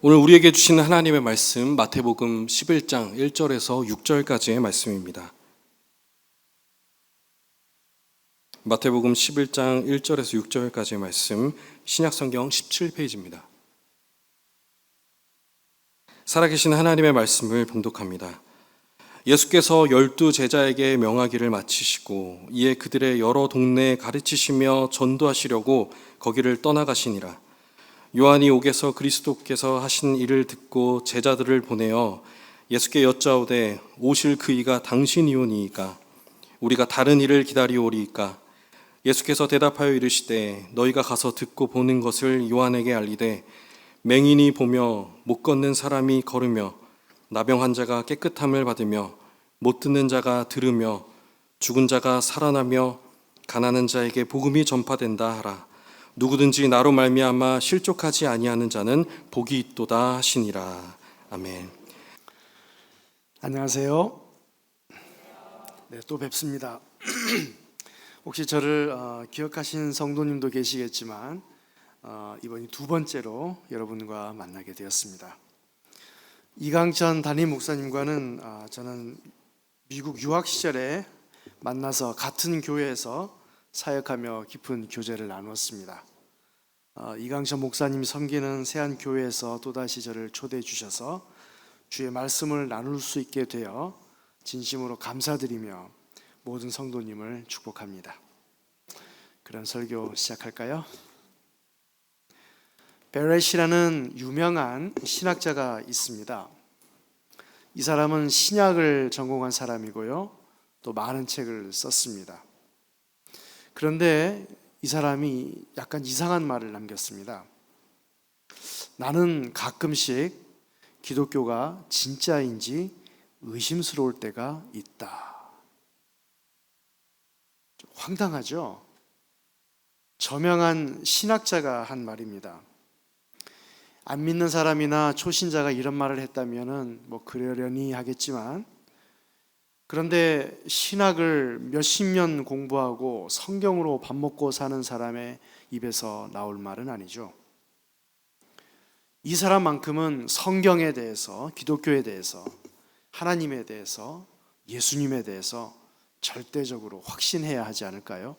오늘 우리에게 주시는 하나님의 말씀 마태복음 11장 1절에서 6절까지의 말씀입니다. 마태복음 11장 1절에서 6절까지의 말씀, 신약성경 17페이지입니다. 살아계신 하나님의 말씀을 봉독합니다. 예수께서 12 제자에게 명하기를 마치시고 이에 그들의 여러 동네에 가르치시며 전도하시려고 거기를 떠나가시니라. 요한이 옥에서 그리스도께서 하신 일을 듣고 제자들을 보내어 예수께 여짜오되 오실 그 이가 당신이오니이까 우리가 다른 일을 기다리오리이까. 예수께서 대답하여 이르시되 너희가 가서 듣고 보는 것을 요한에게 알리되 맹인이 보며 못 걷는 사람이 걸으며 나병 환자가 깨끗함을 받으며 못 듣는 자가 들으며 죽은 자가 살아나며 가난한 자에게 복음이 전파된다 하라. 누구든지 나로 말미암아 실족하지 아니하는 자는 복이 있도다 하시니라. 아멘. 안녕하세요. 네, 또 뵙습니다. 혹시 저를 기억하신 성도님도 계시겠지만 이번이 두 번째로 여러분과 만나게 되었습니다. 이강천 담임 목사님과는 저는 미국 유학 시절에 만나서 같은 교회에서 사역하며 깊은 교제를 나누었습니다. 이강천 목사님이 섬기는 세안교회에서 또다시 저를 초대해 주셔서 주의 말씀을 나눌 수 있게 되어 진심으로 감사드리며 모든 성도님을 축복합니다. 그럼 설교 시작할까요? 베렛이라는 유명한 신학자가 있습니다. 이 사람은 신약을 전공한 사람이고요, 또 많은 책을 썼습니다. 그런데 이 사람이 약간 이상한 말을 남겼습니다. 나는 가끔씩 기독교가 진짜인지 의심스러울 때가 있다. 황당하죠? 저명한 신학자가 한 말입니다. 안 믿는 사람이나 초신자가 이런 말을 했다면 그러려니 하겠지만, 그런데 신학을 몇십 년 공부하고 성경으로 밥 먹고 사는 사람의 입에서 나올 말은 아니죠. 이 사람만큼은 성경에 대해서, 기독교에 대해서, 하나님에 대해서, 예수님에 대해서 절대적으로 확신해야 하지 않을까요?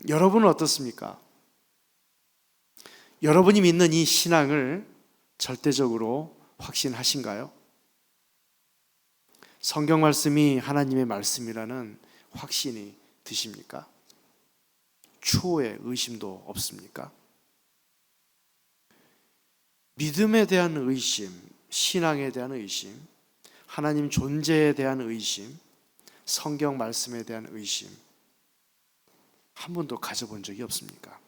여러분은 어떻습니까? 여러분이 믿는 이 신앙을 절대적으로 확신하신가요? 성경 말씀이 하나님의 말씀이라는 확신이 드십니까? 초의 의심도 없습니까? 믿음에 대한 의심, 신앙에 대한 의심, 하나님 존재에 대한 의심, 성경 말씀에 대한 의심 한 번도 가져본 적이 없습니까?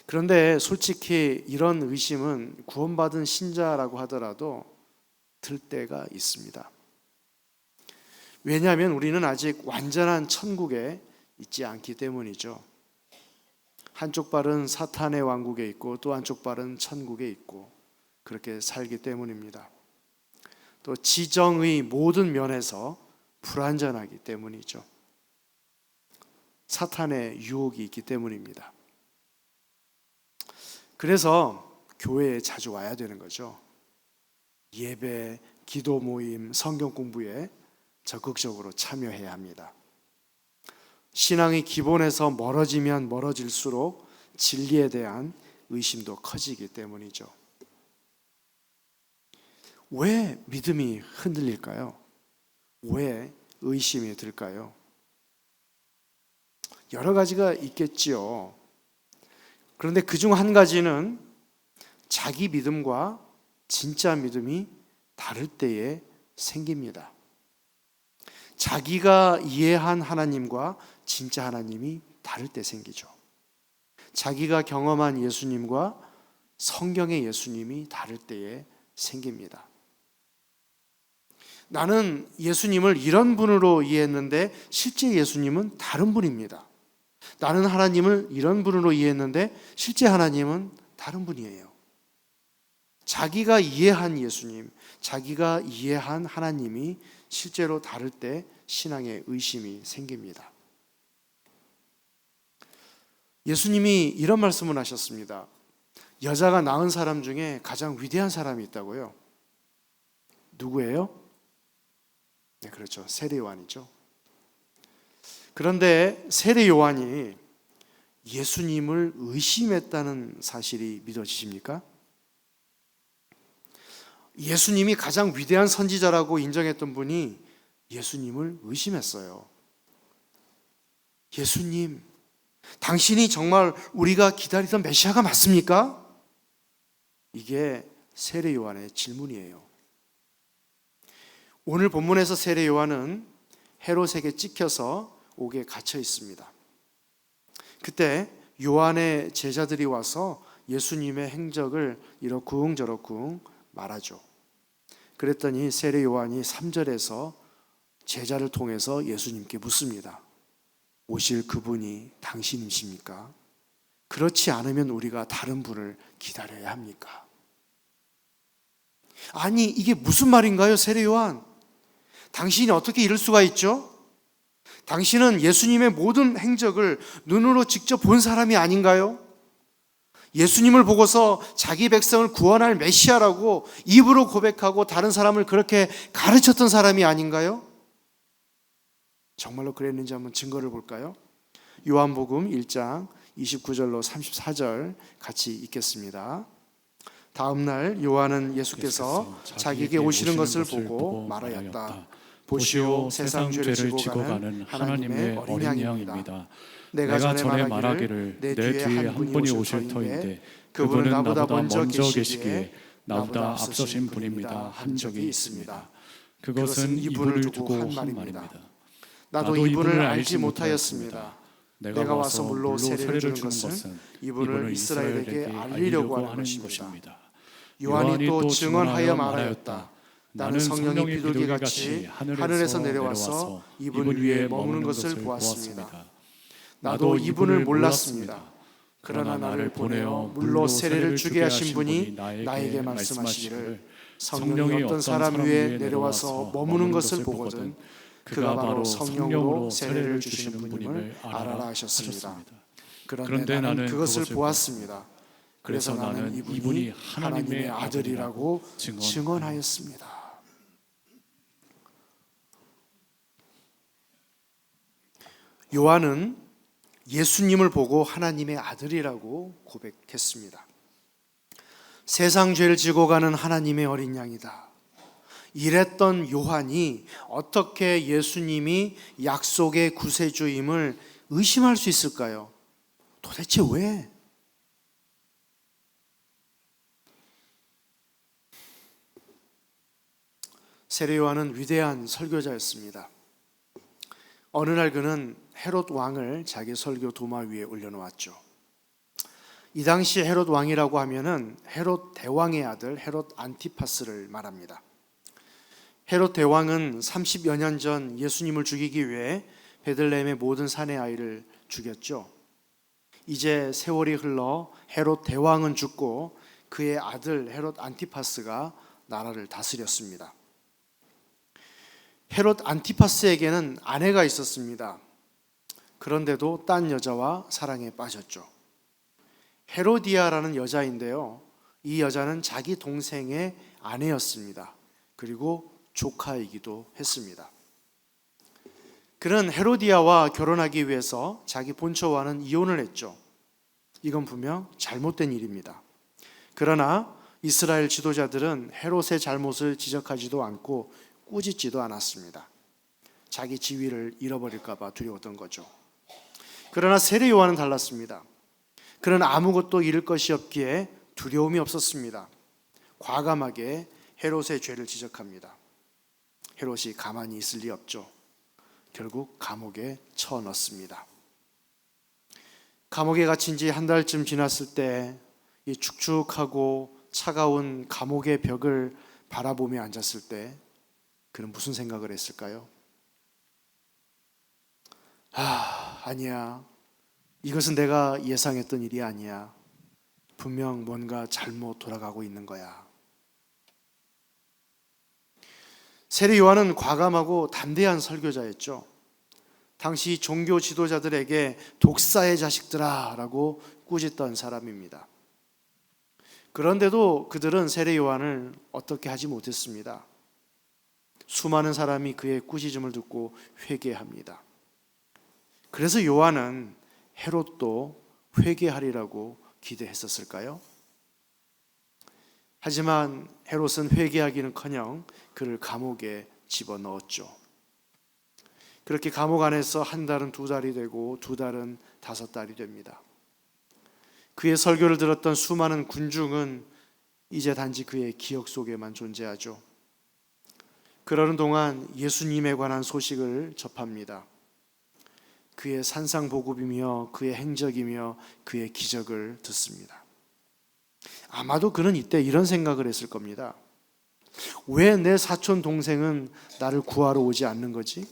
그런데 솔직히 이런 의심은 구원받은 신자라고 하더라도 들 때가 있습니다. 왜냐하면 우리는 아직 완전한 천국에 있지 않기 때문이죠. 한쪽 발은 사탄의 왕국에 있고 또 한쪽 발은 천국에 있고 그렇게 살기 때문입니다. 또 지정의 모든 면에서 불완전하기 때문이죠. 사탄의 유혹이 있기 때문입니다. 그래서 교회에 자주 와야 되는 거죠. 예배, 기도 모임, 성경 공부에 적극적으로 참여해야 합니다. 신앙의 기본에서 멀어지면 멀어질수록 진리에 대한 의심도 커지기 때문이죠. 왜 믿음이 흔들릴까요? 왜 의심이 들까요? 여러 가지가 있겠지요. 그런데 그중 한 가지는 자기 믿음과 진짜 믿음이 다를 때에 생깁니다. 자기가 이해한 하나님과 진짜 하나님이 다를 때 생기죠. 자기가 경험한 예수님과 성경의 예수님이 다를 때에 생깁니다. 나는 예수님을 이런 분으로 이해했는데 실제 예수님은 다른 분입니다. 나는 하나님을 이런 분으로 이해했는데 실제 하나님은 다른 분이에요. 자기가 이해한 예수님, 자기가 이해한 하나님이 실제로 다를 때 신앙에 의심이 생깁니다. 예수님이 이런 말씀을 하셨습니다. 여자가 낳은 사람 중에 가장 위대한 사람이 있다고요. 누구예요? 네, 그렇죠. 세례 요한이죠. 그런데 세례 요한이 예수님을 의심했다는 사실이 믿어지십니까? 예수님이 가장 위대한 선지자라고 인정했던 분이 예수님을 의심했어요. 예수님, 당신이 정말 우리가 기다리던 메시아가 맞습니까? 이게 세례 요한의 질문이에요. 오늘 본문에서 세례 요한은 헤롯에게 찍혀서 옥에 갇혀 있습니다. 그때 요한의 제자들이 와서 예수님의 행적을 이러쿵저러쿵 말하죠. 그랬더니 세례 요한이 3절에서 제자를 통해서 예수님께 묻습니다. 오실 그분이 당신이십니까? 그렇지 않으면 우리가 다른 분을 기다려야 합니까? 아니, 이게 무슨 말인가요, 세례 요한? 당신이 어떻게 이럴 수가 있죠? 당신은 예수님의 모든 행적을 눈으로 직접 본 사람이 아닌가요? 예수님을 보고서 자기 백성을 구원할 메시아라고 입으로 고백하고 다른 사람을 그렇게 가르쳤던 사람이 아닌가요? 정말로 그랬는지 한번 증거를 볼까요? 요한복음 1장 29절로 34절 같이 읽겠습니다. 다음 날 요한은 예수께서 자기에게 오시는 것을 보고 말하였다. 보시오, 세상 죄를 지고 가는 하나님의 어린 양입니다. 내가 전에 말하기를 내 뒤에 한 분이 오실 터인데 그분은 나보다 먼저 계시기에 나보다 앞서신 분입니다 한 적이 있습니다. 그것은 이분을 두고 한 말입니다. 나도 이분을 알지 못하였습니다. 내가 와서 물로 세례를 주는 것은 이분을 이스라엘에게 알리려고 하는 것입니다. 요한이 또 증언하여 말하였다. 나는 성령이 비둘기같이 하늘에서 내려와서 이분 위에 머무는 것을 보았습니다. 나도 이분을 몰랐습니다. 그러나 나를 보내어 물로 세례를 주게 하신 분이 나에게 말씀하시기를 성령이 어떤 사람 위에 내려와서 머무는 것을 보거든 그가 바로 성령으로 세례를 주시는 분임을 알아라 하셨습니다. 그런데 나는 그것을 보았습니다. 그래서 나는 이분이 하나님의 아들이라고 증언하였습니다. 요한은 예수님을 보고 하나님의 아들이라고 고백했습니다. 세상 죄를 지고 가는 하나님의 어린 양이다. 이랬던 요한이 어떻게 예수님이 약속의 구세주임을 의심할 수 있을까요? 도대체 왜? 세례 요한은 위대한 설교자였습니다. 어느 날 그는 헤롯 왕을 자기 설교 도마 위에 올려놓았죠. 이 당시 헤롯 왕이라고 하면은 헤롯 대왕의 아들 헤롯 안티파스를 말합니다. 헤롯 대왕은 30여 년 전 예수님을 죽이기 위해 베들레헴의 모든 사내 아이를 죽였죠. 이제 세월이 흘러 헤롯 대왕은 죽고 그의 아들 헤롯 안티파스가 나라를 다스렸습니다. 헤롯 안티파스에게는 아내가 있었습니다. 그런데도 딴 여자와 사랑에 빠졌죠. 헤로디아라는 여자인데요. 이 여자는 자기 동생의 아내였습니다. 그리고 조카이기도 했습니다. 그는 헤로디아와 결혼하기 위해서 자기 본처와는 이혼을 했죠. 이건 분명 잘못된 일입니다. 그러나 이스라엘 지도자들은 헤롯의 잘못을 지적하지도 않고 꾸짖지도 않았습니다. 자기 지위를 잃어버릴까 봐 두려웠던 거죠. 그러나 세례 요한은 달랐습니다. 그는 아무것도 잃을 것이 없기에 두려움이 없었습니다. 과감하게 헤롯의 죄를 지적합니다. 헤롯이 가만히 있을 리 없죠. 결국 감옥에 쳐넣습니다. 감옥에 갇힌 지 한 달쯤 지났을 때 이 축축하고 차가운 감옥의 벽을 바라보며 앉았을 때 그는 무슨 생각을 했을까요? 아니야. 이것은 내가 예상했던 일이 아니야. 분명 뭔가 잘못 돌아가고 있는 거야. 세례 요한은 과감하고 담대한 설교자였죠. 당시 종교 지도자들에게 독사의 자식들아 라고 꾸짖던 사람입니다. 그런데도 그들은 세례 요한을 어떻게 하지 못했습니다. 수많은 사람이 그의 꾸짖음을 듣고 회개합니다. 그래서 요한은 헤롯도 회개하리라고 기대했었을까요? 하지만 헤롯은 회개하기는커녕 그를 감옥에 집어넣었죠. 그렇게 감옥 안에서 한 달은 2달이 되고 2달은 5달이 됩니다. 그의 설교를 들었던 수많은 군중은 이제 단지 그의 기억 속에만 존재하죠. 그러는 동안 예수님에 관한 소식을 접합니다. 그의 산상보급이며 그의 행적이며 그의 기적을 듣습니다. 아마도 그는 이때 이런 생각을 했을 겁니다. 왜 내 사촌 동생은 나를 구하러 오지 않는 거지?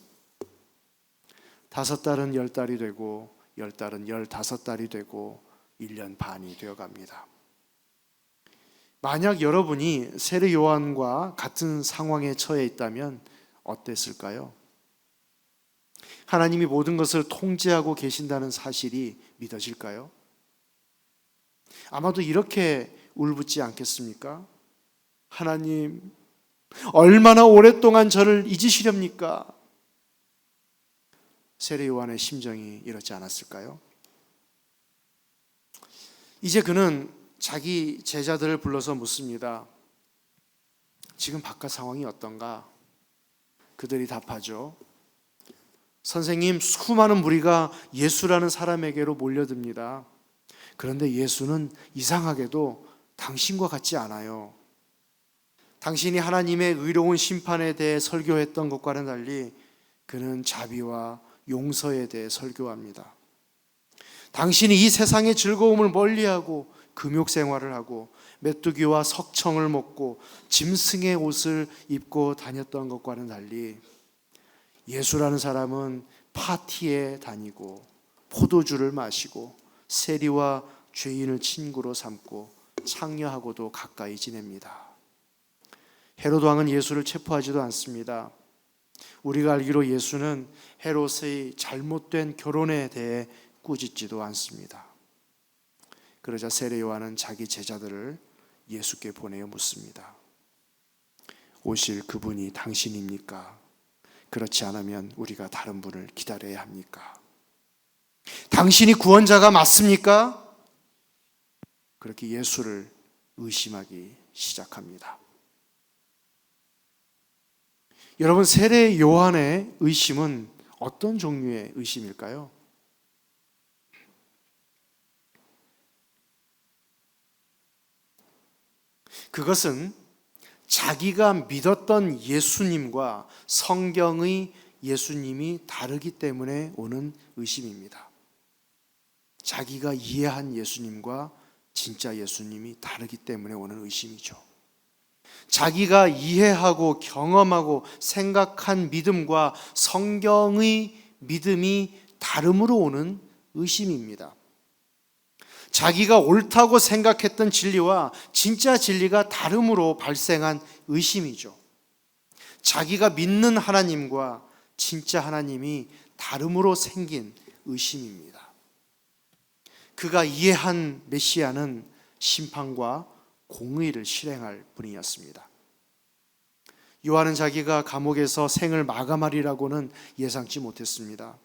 5달은 10달이 되고 10달은 15달이 되고 1년 반이 되어갑니다. 만약 여러분이 세례 요한과 같은 상황에 처해 있다면 어땠을까요? 하나님이 모든 것을 통제하고 계신다는 사실이 믿어질까요? 아마도 이렇게 울붓지 않겠습니까? 하나님, 얼마나 오랫동안 저를 잊으시렵니까? 세례 요한의 심정이 이렇지 않았을까요? 이제 그는 자기 제자들을 불러서 묻습니다. 지금 바깥 상황이 어떤가? 그들이 답하죠. 선생님, 수많은 무리가 예수라는 사람에게로 몰려듭니다. 그런데 예수는 이상하게도 당신과 같지 않아요. 당신이 하나님의 의로운 심판에 대해 설교했던 것과는 달리 그는 자비와 용서에 대해 설교합니다. 당신이 이 세상의 즐거움을 멀리하고 금욕 생활을 하고 메뚜기와 석청을 먹고 짐승의 옷을 입고 다녔던 것과는 달리 예수라는 사람은 파티에 다니고 포도주를 마시고 세리와 죄인을 친구로 삼고 창녀하고도 가까이 지냅니다. 헤롯 왕은 예수를 체포하지도 않습니다. 우리가 알기로 예수는 헤롯의 잘못된 결혼에 대해 꾸짖지도 않습니다. 그러자 세례 요한은 자기 제자들을 예수께 보내어 묻습니다. 오실 그분이 당신입니까? 그렇지 않으면 우리가 다른 분을 기다려야 합니까? 당신이 구원자가 맞습니까? 그렇게 예수를 의심하기 시작합니다. 여러분, 세례 요한의 의심은 어떤 종류의 의심일까요? 그것은 자기가 믿었던 예수님과 성경의 예수님이 다르기 때문에 오는 의심입니다. 자기가 이해한 예수님과 진짜 예수님이 다르기 때문에 오는 의심이죠. 자기가 이해하고 경험하고 생각한 믿음과 성경의 믿음이 다름으로 오는 의심입니다. 자기가 옳다고 생각했던 진리와 진짜 진리가 다름으로 발생한 의심이죠. 자기가 믿는 하나님과 진짜 하나님이 다름으로 생긴 의심입니다. 그가 이해한 메시아는 심판과 공의를 실행할 분이었습니다. 요한은 자기가 감옥에서 생을 마감하리라고는 예상치 못했습니다.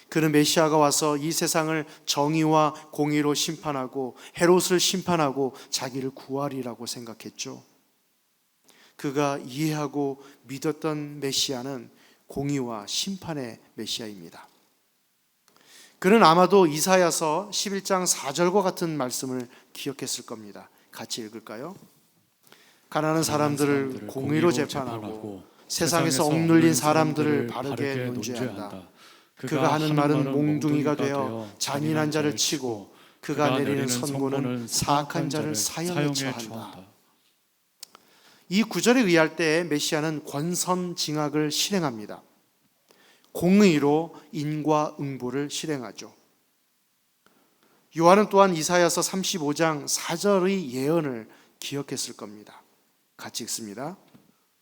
그는 메시아가 와서 이 세상을 정의와 공의로 심판하고 헤롯을 심판하고 자기를 구하리라고 생각했죠. 그가 이해하고 믿었던 메시아는 공의와 심판의 메시아입니다. 그는 아마도 이사야서 11장 4절과 같은 말씀을 기억했을 겁니다. 같이 읽을까요? 가난한 사람들을 공의로 재판하고 세상에서 억눌린 사람들을 바르게 논죄한다. 그가 하는 말은 몽둥이가 되어 잔인한 자를 치고 그가 내리는 선고는 사악한 자를 사형에 처한다. 이 구절에 의할 때 메시아는 권선징악을 실행합니다. 공의로 인과응보를 실행하죠. 요한은 또한 이사야서 35장 4절의 예언을 기억했을 겁니다. 같이 읽습니다.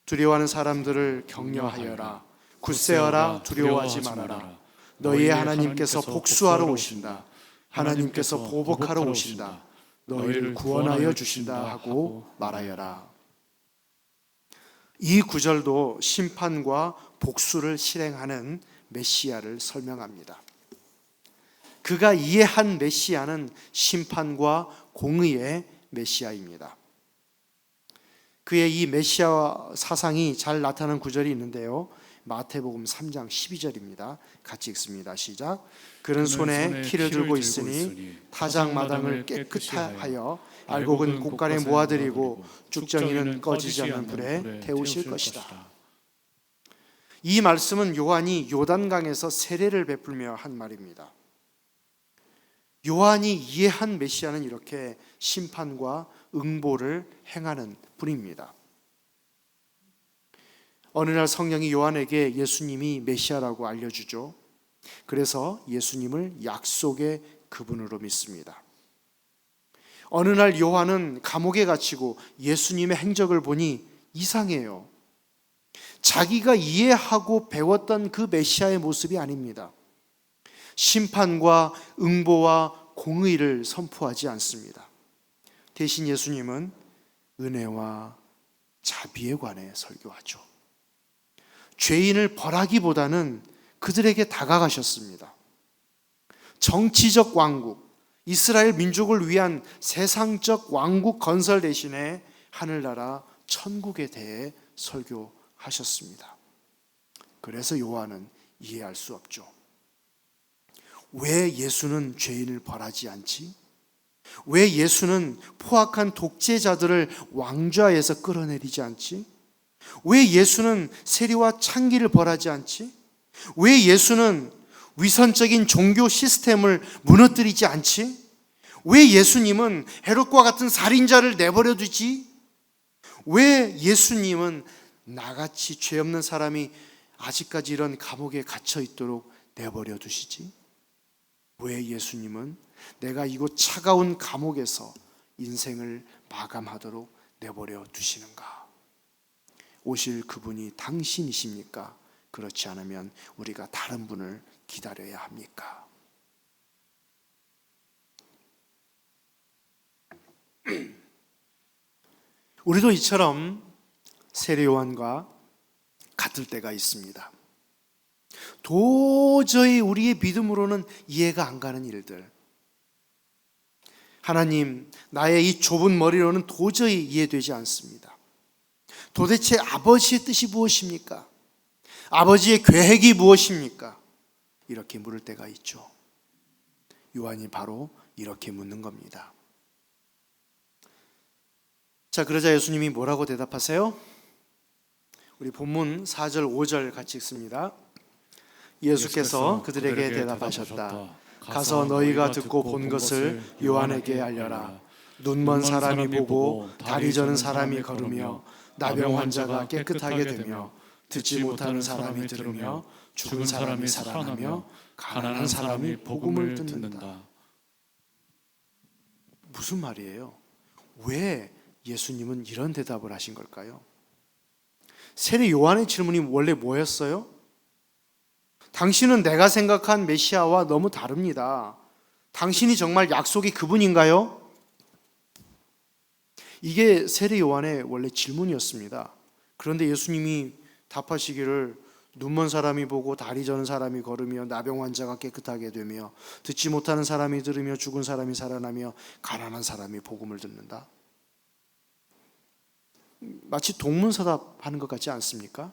두려워하는 사람들을 격려하여라. 굳세어라. 두려워하지 말아라. 너희의 하나님께서 복수하러 오신다. 하나님께서 보복하러 오신다. 너희를 구원하여 주신다 하고 말하여라. 이 구절도 심판과 복수를 실행하는 메시아를 설명합니다. 그가 이해한 메시아는 심판과 공의의 메시아입니다. 그의 이 메시아 사상이 잘 나타나는 구절이 있는데요. 마태복음 3장 12절입니다. 같이 읽습니다. 시작. 그는 손에 키를 들고 있으니 타작마당을 깨끗하여 알곡은 곳간에 모아들이고 쭉정이는 꺼지지 않는 불에 태우실 것이다. 이 말씀은 요한이 요단강에서 세례를 베풀며 한 말입니다. 요한이 이해한 메시아는 이렇게 심판과 응보를 행하는 분입니다. 어느 날 성령이 요한에게 예수님이 메시아라고 알려주죠. 그래서 예수님을 약속의 그분으로 믿습니다. 어느 날 요한은 감옥에 갇히고 예수님의 행적을 보니 이상해요. 자기가 이해하고 배웠던 그 메시아의 모습이 아닙니다. 심판과 응보와 공의를 선포하지 않습니다. 대신 예수님은 은혜와 자비에 관해 설교하죠. 죄인을 벌하기보다는 그들에게 다가가셨습니다. 정치적 왕국, 이스라엘 민족을 위한 세상적 왕국 건설 대신에 하늘나라 천국에 대해 설교하셨습니다. 그래서 요한은 이해할 수 없죠. 왜 예수는 죄인을 벌하지 않지? 왜 예수는 포악한 독재자들을 왕좌에서 끌어내리지 않지? 왜 예수는 세리와 창기를 벌하지 않지? 왜 예수는 위선적인 종교 시스템을 무너뜨리지 않지? 왜 예수님은 헤롯과 같은 살인자를 내버려 두지? 왜 예수님은 나같이 죄 없는 사람이 아직까지 이런 감옥에 갇혀 있도록 내버려 두시지? 왜 예수님은 내가 이곳 차가운 감옥에서 인생을 마감하도록 내버려 두시는가? 오실 그분이 당신이십니까? 그렇지 않으면 우리가 다른 분을 기다려야 합니까? 우리도 이처럼 세례 요한과 같을 때가 있습니다. 도저히 우리의 믿음으로는 이해가 안 가는 일들. 하나님, 나의 이 좁은 머리로는 도저히 이해되지 않습니다. 도대체 아버지의 뜻이 무엇입니까? 아버지의 계획이 무엇입니까? 이렇게 물을 때가 있죠. 요한이 바로 이렇게 묻는 겁니다. 자, 그러자 예수님이 뭐라고 대답하세요? 우리 본문 4절 5절 같이 읽습니다. 예수께서 그들에게 대답하셨다. 가서 너희가 듣고 본 것을 요한에게 알려라. 눈먼 사람이 보고 다리 저는 사람이 걸으며 나병 환자가 깨끗하게 되며 듣지 못하는 사람이 들으며 죽은 사람이 살아나며 가난한 사람이 복음을 듣는다. 무슨 말이에요? 왜 예수님은 이런 대답을 하신 걸까요? 세례 요한의 질문이 원래 뭐였어요? 당신은 내가 생각한 메시아와 너무 다릅니다. 당신이 정말 약속의 그분인가요? 이게 세례 요한의 원래 질문이었습니다. 그런데 예수님이 답하시기를 눈먼 사람이 보고 다리 저는 사람이 걸으며 나병 환자가 깨끗하게 되며 듣지 못하는 사람이 들으며 죽은 사람이 살아나며 가난한 사람이 복음을 듣는다. 마치 동문서답하는 것 같지 않습니까?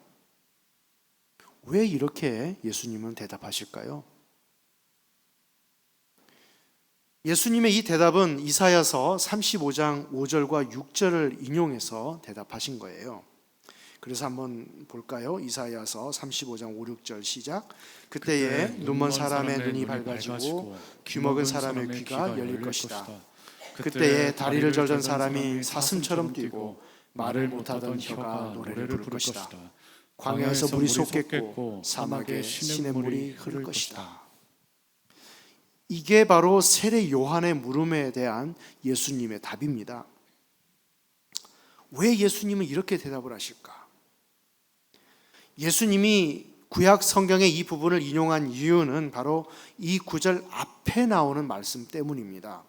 왜 이렇게 예수님은 대답하실까요? 예수님의 이 대답은 이사야서 35장 5절과 6절을 인용해서 대답하신 거예요. 그래서 한번 볼까요? 이사야서 35장 5, 6절 시작. 그때에 눈먼 사람의 눈이 밝아지고 귀먹은 사람의 귀가 열릴 것이다. 그때에 다리를 절던 사람이 사슴처럼 뛰고 말을 못하던 혀가 노래를 부를 것이다. 광야에서 물이 솟겠고 사막에 시냇물이 흐를 것이다. 이게 바로 세례 요한의 물음에 대한 예수님의 답입니다. 왜 예수님은 이렇게 대답을 하실까? 예수님이 구약 성경의 이 부분을 인용한 이유는 바로 이 구절 앞에 나오는 말씀 때문입니다.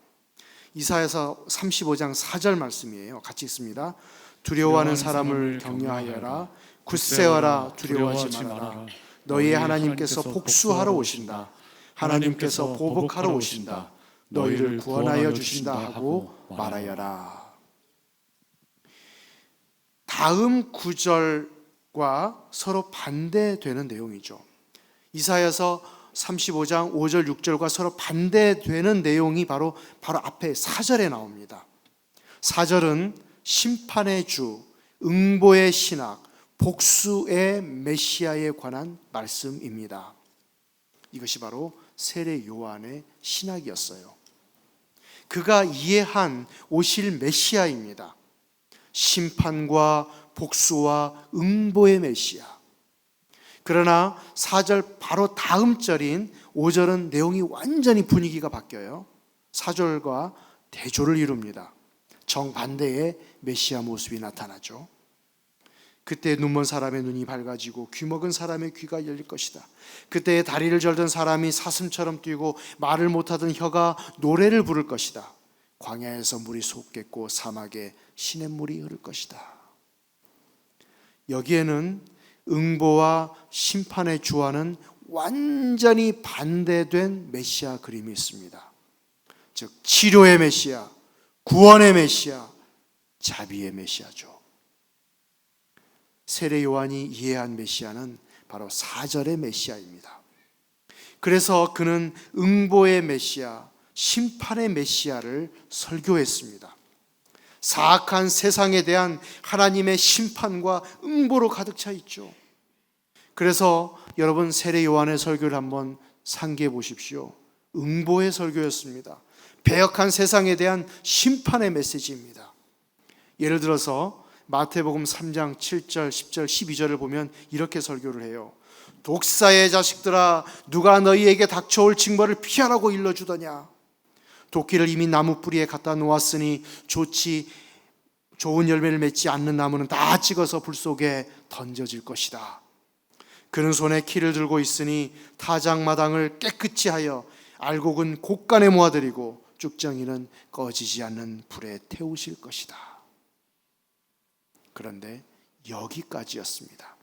이사야서 35장 4절 말씀이에요. 같이 읽습니다. 두려워하는 사람을 격려하여라. 굳세어라. 두려워하지 말아라. 너희의 하나님께서 복수하러 오신다. 하나님께서 보복하러 오신다. 너희를 구원하여 주신다 하고 말하여라. 다음 구절과 서로 반대되는 내용이죠. 이사야서 35장 5절 6절과 서로 반대되는 내용이 바로 앞에 4절에 나옵니다. 4절은 심판의 주, 응보의 신학, 복수의 메시아에 관한 말씀입니다. 이것이 바로 세례 요한의 신학이었어요. 그가 이해한 오실 메시아입니다. 심판과 복수와 응보의 메시아. 그러나 4절 바로 다음 절인 5절은 내용이 완전히 분위기가 바뀌어요. 4절과 대조를 이룹니다. 정반대의 메시아 모습이 나타나죠. 그때 눈먼 사람의 눈이 밝아지고 귀먹은 사람의 귀가 열릴 것이다. 그때 다리를 절던 사람이 사슴처럼 뛰고 말을 못하던 혀가 노래를 부를 것이다. 광야에서 물이 솟겠고 사막에 시냇물이 흐를 것이다. 여기에는 응보와 심판의 주와는 완전히 반대된 메시아 그림이 있습니다. 즉 치료의 메시아, 구원의 메시아, 자비의 메시아죠. 세례 요한이 이해한 메시아는 바로 4절의 메시아입니다. 그래서 그는 응보의 메시아, 심판의 메시아를 설교했습니다. 사악한 세상에 대한 하나님의 심판과 응보로 가득 차 있죠. 그래서 여러분 세례 요한의 설교를 한번 상기해 보십시오. 응보의 설교였습니다. 배역한 세상에 대한 심판의 메시지입니다. 예를 들어서 마태복음 3장 7절, 10절, 12절을 보면 이렇게 설교를 해요. 독사의 자식들아, 누가 너희에게 닥쳐올 징벌을 피하라고 일러주더냐. 도끼를 이미 나무 뿌리에 갖다 놓았으니 좋은 열매를 맺지 않는 나무는 다 찍어서 불 속에 던져질 것이다. 그는 손에 키를 들고 있으니 타작마당을 깨끗이 하여 알곡은 곳간에 모아들이고 쭉정이는 꺼지지 않는 불에 태우실 것이다. 그런데 여기까지였습니다.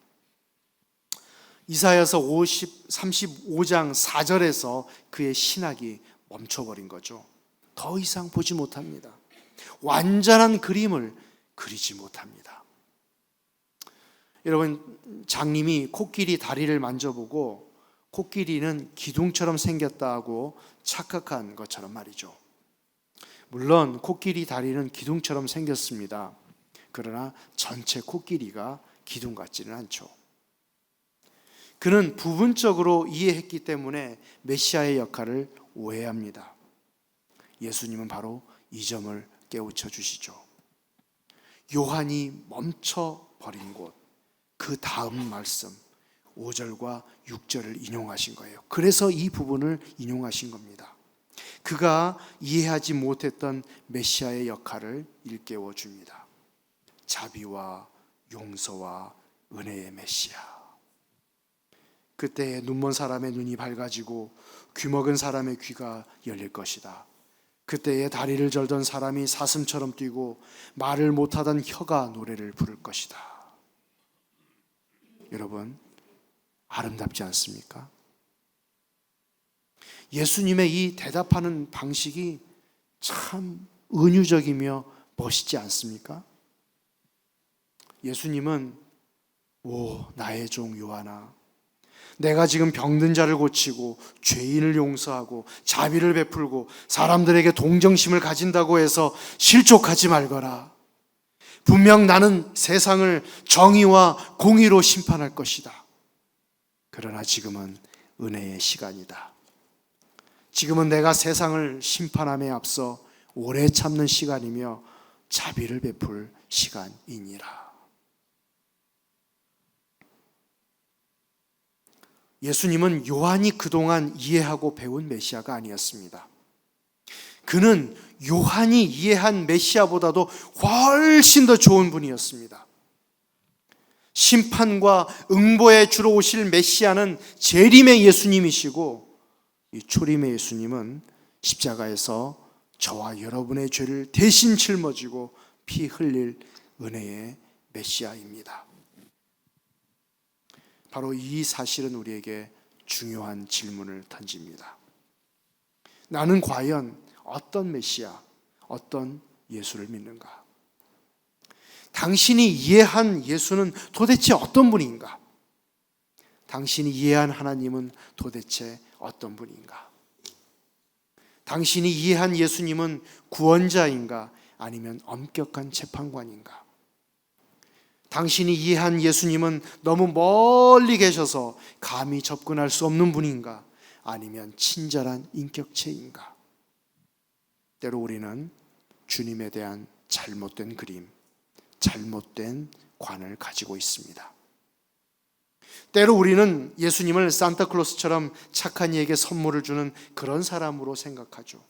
이사야서 35장 4절에서 그의 신학이 멈춰버린 거죠. 더 이상 보지 못합니다. 완전한 그림을 그리지 못합니다. 여러분, 장님이 코끼리 다리를 만져보고 코끼리는 기둥처럼 생겼다고 착각한 것처럼 말이죠. 물론 코끼리 다리는 기둥처럼 생겼습니다. 그러나 전체 코끼리가 기둥 같지는 않죠. 그는 부분적으로 이해했기 때문에 메시아의 역할을 오해합니다. 예수님은 바로 이 점을 깨우쳐 주시죠. 요한이 멈춰버린 곳, 그 다음 말씀 5절과 6절을 인용하신 거예요. 그래서 이 부분을 인용하신 겁니다. 그가 이해하지 못했던 메시아의 역할을 일깨워 줍니다. 자비와 용서와 은혜의 메시아. 그때 눈먼 사람의 눈이 밝아지고 귀먹은 사람의 귀가 열릴 것이다. 그때에 다리를 절던 사람이 사슴처럼 뛰고 말을 못하던 혀가 노래를 부를 것이다. 여러분, 아름답지 않습니까? 예수님의 이 대답하는 방식이 참 은유적이며 멋있지 않습니까? 예수님은 오, 나의 종 요한아, 내가 지금 병든 자를 고치고 죄인을 용서하고 자비를 베풀고 사람들에게 동정심을 가진다고 해서 실족하지 말거라. 분명 나는 세상을 정의와 공의로 심판할 것이다. 그러나 지금은 은혜의 시간이다. 지금은 내가 세상을 심판함에 앞서 오래 참는 시간이며 자비를 베풀 시간이니라. 예수님은 요한이 그동안 이해하고 배운 메시아가 아니었습니다. 그는 요한이 이해한 메시아보다도 훨씬 더 좋은 분이었습니다. 심판과 응보에 주로 오실 메시아는 재림의 예수님이시고, 이 초림의 예수님은 십자가에서 저와 여러분의 죄를 대신 짊어지고 피 흘릴 은혜의 메시아입니다. 바로 이 사실은 우리에게 중요한 질문을 던집니다. 나는 과연 어떤 메시아, 어떤 예수를 믿는가? 당신이 이해한 예수는 도대체 어떤 분인가? 당신이 이해한 하나님은 도대체 어떤 분인가? 당신이 이해한 예수님은 구원자인가? 아니면 엄격한 재판관인가? 당신이 이해한 예수님은 너무 멀리 계셔서 감히 접근할 수 없는 분인가? 아니면 친절한 인격체인가? 때로 우리는 주님에 대한 잘못된 그림, 잘못된 관을 가지고 있습니다. 때로 우리는 예수님을 산타클로스처럼 착한 이에게 선물을 주는 그런 사람으로 생각하죠.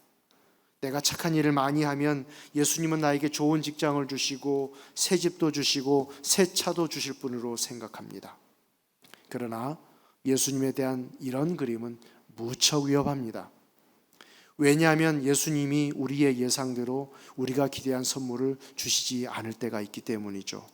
내가 착한 일을 많이 하면 예수님은 나에게 좋은 직장을 주시고 새 집도 주시고 새 차도 주실 분으로 생각합니다. 그러나 예수님에 대한 이런 그림은 무척 위험합니다. 왜냐하면 예수님이 우리의 예상대로 우리가 기대한 선물을 주시지 않을 때가 있기 때문이죠.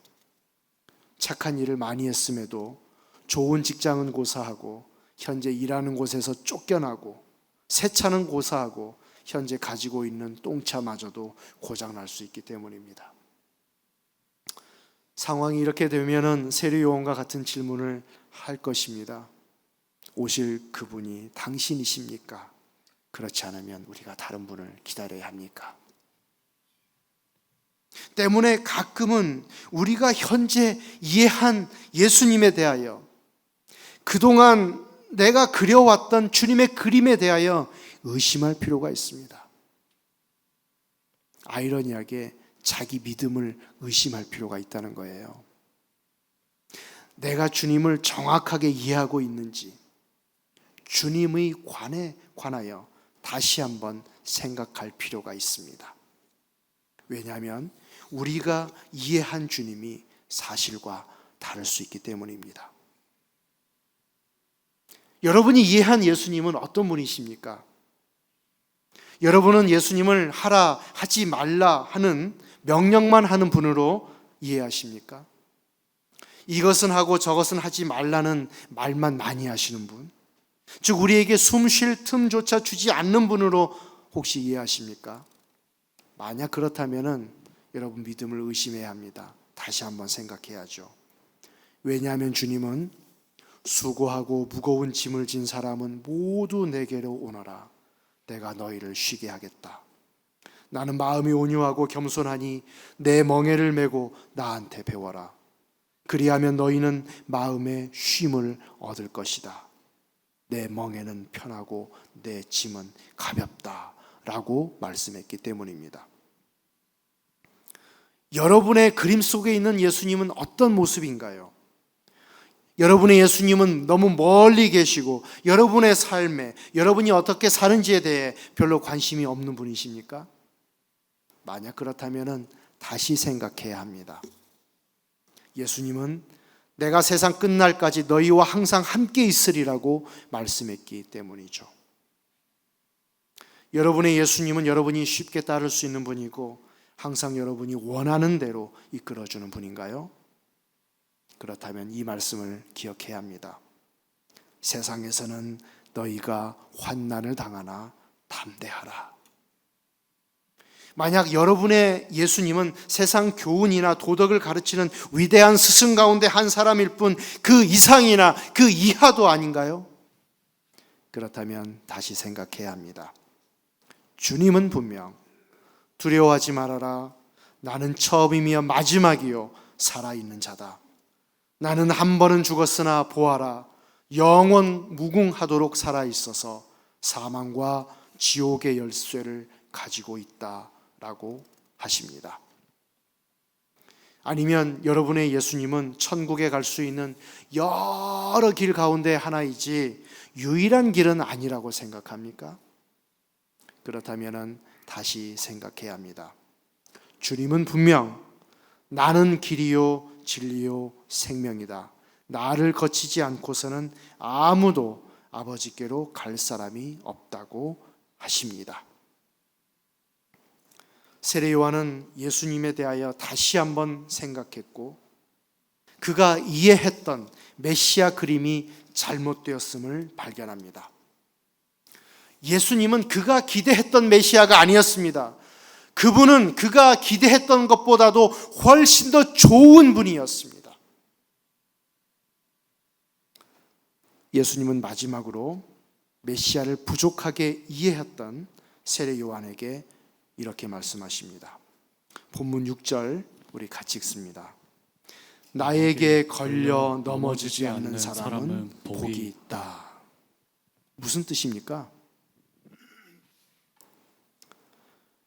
착한 일을 많이 했음에도 좋은 직장은 고사하고 현재 일하는 곳에서 쫓겨나고 새 차는 고사하고 현재 가지고 있는 똥차마저도 고장날 수 있기 때문입니다. 상황이 이렇게 되면은 세례 요한과 같은 질문을 할 것입니다. 오실 그분이 당신이십니까? 그렇지 않으면 우리가 다른 분을 기다려야 합니까? 때문에 가끔은 우리가 현재 이해한 예수님에 대하여, 그동안 내가 그려왔던 주님의 그림에 대하여 의심할 필요가 있습니다. 아이러니하게 자기 믿음을 의심할 필요가 있다는 거예요. 내가 주님을 정확하게 이해하고 있는지, 주님의 관에 관하여 다시 한번 생각할 필요가 있습니다. 왜냐하면 우리가 이해한 주님이 사실과 다를 수 있기 때문입니다. 여러분이 이해한 예수님은 어떤 분이십니까? 여러분은 예수님을 하라 하지 말라 하는 명령만 하는 분으로 이해하십니까? 이것은 하고 저것은 하지 말라는 말만 많이 하시는 분, 즉 우리에게 숨 쉴 틈조차 주지 않는 분으로 혹시 이해하십니까? 만약 그렇다면 여러분 믿음을 의심해야 합니다. 다시 한번 생각해야죠. 왜냐하면 주님은 수고하고 무거운 짐을 진 사람은 모두 내게로 오너라. 내가 너희를 쉬게 하겠다. 나는 마음이 온유하고 겸손하니 내 멍에를 메고 나한테 배워라. 그리하면 너희는 마음의 쉼을 얻을 것이다. 내 멍에는 편하고 내 짐은 가볍다 라고 말씀했기 때문입니다. 여러분의 그림 속에 있는 예수님은 어떤 모습인가요? 여러분의 예수님은 너무 멀리 계시고 여러분의 삶에, 여러분이 어떻게 사는지에 대해 별로 관심이 없는 분이십니까? 만약 그렇다면 다시 생각해야 합니다. 예수님은 내가 세상 끝날까지 너희와 항상 함께 있으리라고 말씀했기 때문이죠. 여러분의 예수님은 여러분이 쉽게 따를 수 있는 분이고 항상 여러분이 원하는 대로 이끌어주는 분인가요? 그렇다면 이 말씀을 기억해야 합니다. 세상에서는 너희가 환난을 당하나 담대하라. 만약 여러분의 예수님은 세상 교훈이나 도덕을 가르치는 위대한 스승 가운데 한 사람일 뿐 그 이상이나 그 이하도 아닌가요? 그렇다면 다시 생각해야 합니다. 주님은 분명 두려워하지 말아라. 나는 처음이며 마지막이요 살아있는 자다. 나는 한 번은 죽었으나 보아라. 영원 무궁하도록 살아있어서 사망과 지옥의 열쇠를 가지고 있다 라고 하십니다. 아니면 여러분의 예수님은 천국에 갈 수 있는 여러 길 가운데 하나이지 유일한 길은 아니라고 생각합니까? 그렇다면 다시 생각해야 합니다. 주님은 분명 나는 길이요 진리요 생명이다. 나를 거치지 않고서는 아무도 아버지께로 갈 사람이 없다고 하십니다. 세례 요한은 예수님에 대하여 다시 한번 생각했고 그가 이해했던 메시아 그림이 잘못되었음을 발견합니다. 예수님은 그가 기대했던 메시아가 아니었습니다. 그분은 그가 기대했던 것보다도 훨씬 더 좋은 분이었습니다. 예수님은 마지막으로 메시아를 부족하게 이해했던 세례 요한에게 이렇게 말씀하십니다. 본문 6절 우리 같이 읽습니다. 나에게 걸려 넘어지지 않는 사람은 복이 있다. 무슨 뜻입니까?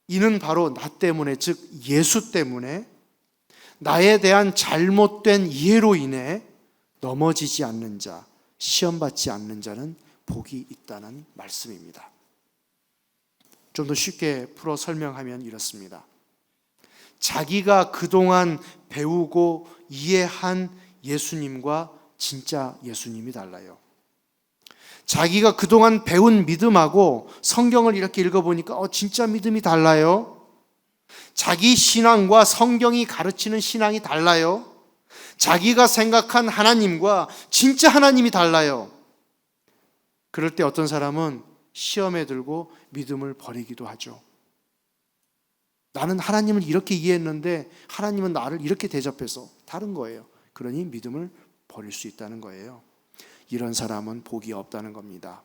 이는 바로 나 때문에, 즉 예수 때문에 나에 대한 잘못된 이해로 인해 넘어지지 않는 자, 시험받지 않는 자는 복이 있다는 말씀입니다. 좀 더 쉽게 풀어 설명하면 이렇습니다. 자기가 그동안 배우고 이해한 예수님과 진짜 예수님이 달라요. 자기가 그동안 배운 믿음하고 성경을 이렇게 읽어보니까 진짜 믿음이 달라요. 자기 신앙과 성경이 가르치는 신앙이 달라요. 자기가 생각한 하나님과 진짜 하나님이 달라요. 그럴 때 어떤 사람은 시험에 들고 믿음을 버리기도 하죠. 나는 하나님을 이렇게 이해했는데 하나님은 나를 이렇게 대접해서 다른 거예요. 그러니 믿음을 버릴 수 있다는 거예요. 이런 사람은 복이 없다는 겁니다.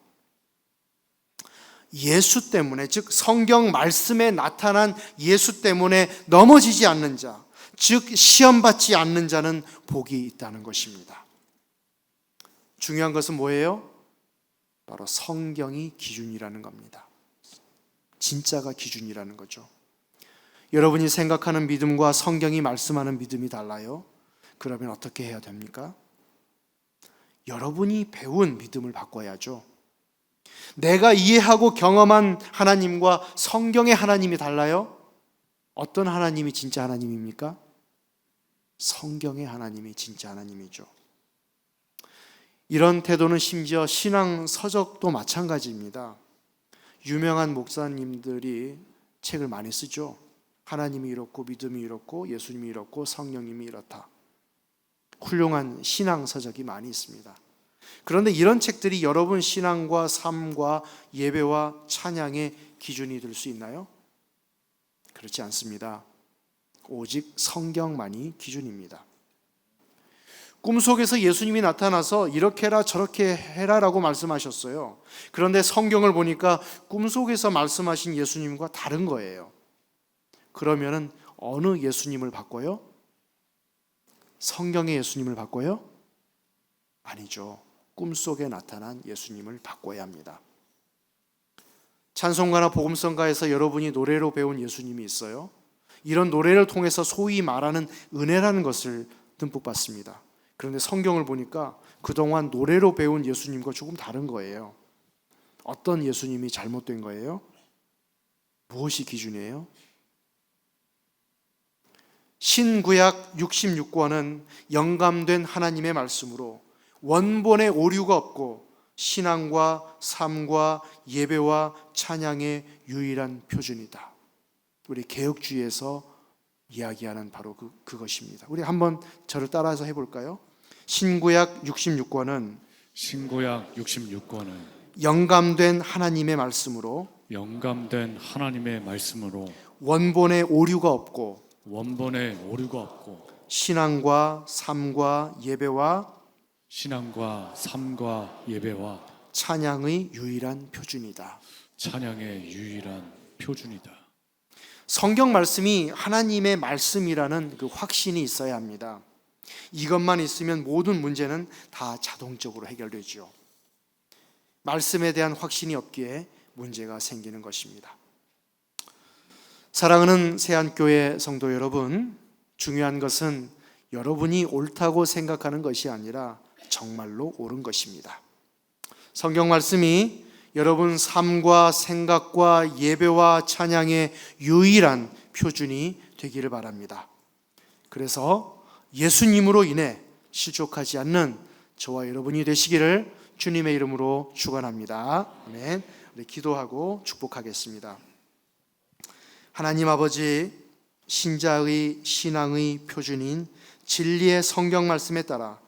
예수 때문에, 즉 성경 말씀에 나타난 예수 때문에 넘어지지 않는 자, 즉 시험받지 않는 자는 복이 있다는 것입니다. 중요한 것은 뭐예요? 바로 성경이 기준이라는 겁니다. 진짜가 기준이라는 거죠. 여러분이 생각하는 믿음과 성경이 말씀하는 믿음이 달라요? 그러면 어떻게 해야 됩니까? 여러분이 배운 믿음을 바꿔야죠. 내가 이해하고 경험한 하나님과 성경의 하나님이 달라요? 어떤 하나님이 진짜 하나님입니까? 성경의 하나님이 진짜 하나님이죠. 이런 태도는 심지어 신앙 서적도 마찬가지입니다. 유명한 목사님들이 책을 많이 쓰죠. 하나님이 이렇고 믿음이 이렇고 예수님이 이렇고 성령님이 이렇다. 훌륭한 신앙 서적이 많이 있습니다. 그런데 이런 책들이 여러분 신앙과 삶과 예배와 찬양의 기준이 될 수 있나요? 그렇지 않습니다. 오직 성경만이 기준입니다. 꿈속에서 예수님이 나타나서 이렇게 해라 저렇게 해라라고 말씀하셨어요. 그런데 성경을 보니까 꿈속에서 말씀하신 예수님과 다른 거예요. 그러면은 어느 예수님을 바꿔요? 성경의 예수님을 바꿔요? 아니죠. 꿈속에 나타난 예수님을 바꿔야 합니다. 찬송가나 복음성가에서 여러분이 노래로 배운 예수님이 있어요. 이런 노래를 통해서 소위 말하는 은혜라는 것을 듬뿍 받습니다. 그런데 성경을 보니까 그동안 노래로 배운 예수님과 조금 다른 거예요. 어떤 예수님이 잘못된 거예요? 무엇이 기준이에요? 신구약 66권은 영감된 하나님의 말씀으로 원본에 오류가 없고 신앙과 삶과 예배와 찬양의 유일한 표준이다. 우리 개혁주의에서 이야기하는 바로 그것입니다. 우리 한번 저를 따라서 해볼까요? 신구약 66권은 영감된 하나님의 말씀으로 원본에 오류가 없고 신앙과 삶과 예배와 찬양의 유일한 표준이다. 성경 말씀이 하나님의 말씀이라는 그 확신이 있어야 합니다. 이것만 있으면 모든 문제는 다 자동적으로 해결되죠. 말씀에 대한 확신이 없기에 문제가 생기는 것입니다. 사랑하는 새안교회 성도 여러분, 중요한 것은 여러분이 옳다고 생각하는 것이 아니라 정말로 옳은 것입니다. 성경 말씀이 여러분 삶과 생각과 예배와 찬양의 유일한 표준이 되기를 바랍니다. 그래서 예수님으로 인해 실족하지 않는 저와 여러분이 되시기를 주님의 이름으로 축원합니다. 아멘. 우리 기도하고 축복하겠습니다. 하나님 아버지, 신자의 신앙의 표준인 진리의 성경 말씀에 따라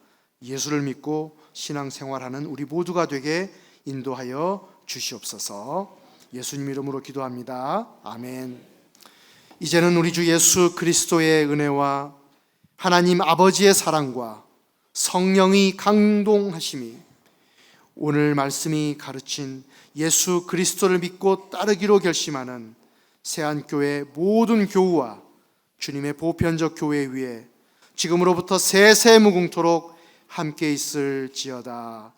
예수를 믿고 신앙생활하는 우리 모두가 되게 인도하여 주시옵소서. 예수님 이름으로 기도합니다. 아멘. 이제는 우리 주 예수 그리스도의 은혜와 하나님 아버지의 사랑과 성령의 강동하심이 오늘 말씀이 가르친 예수 그리스도를 믿고 따르기로 결심하는 세안교회 모든 교우와 주님의 보편적 교회 위에 지금으로부터 세세무궁토록 함께 있을지어다.